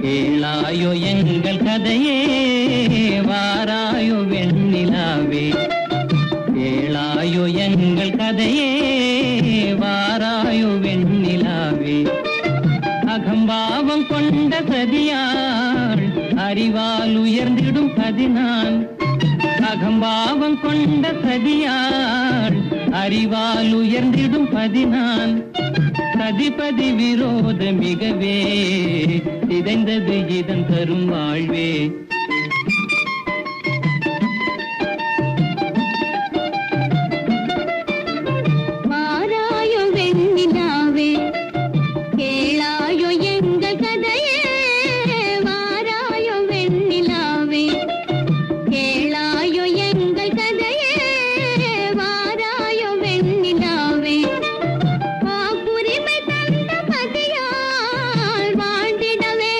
கேளாயோ எங்கள் கதையே வாராயோ வெண்ணிலாவே, கேளாயோ எங்கள் கதையே வாராயோ வெண்ணிலாவே. அகம்பாவம் கொண்ட சதியாள் அறிவால் உயர்ந்திடும் பதினான், அகம்பாவம் கொண்ட சதியாள் அறிவால் உயர்ந்திடும் பதினான். சதிபதி விரோத மிகவே சிதைந்தது இதன் தரும் வாழ்வே.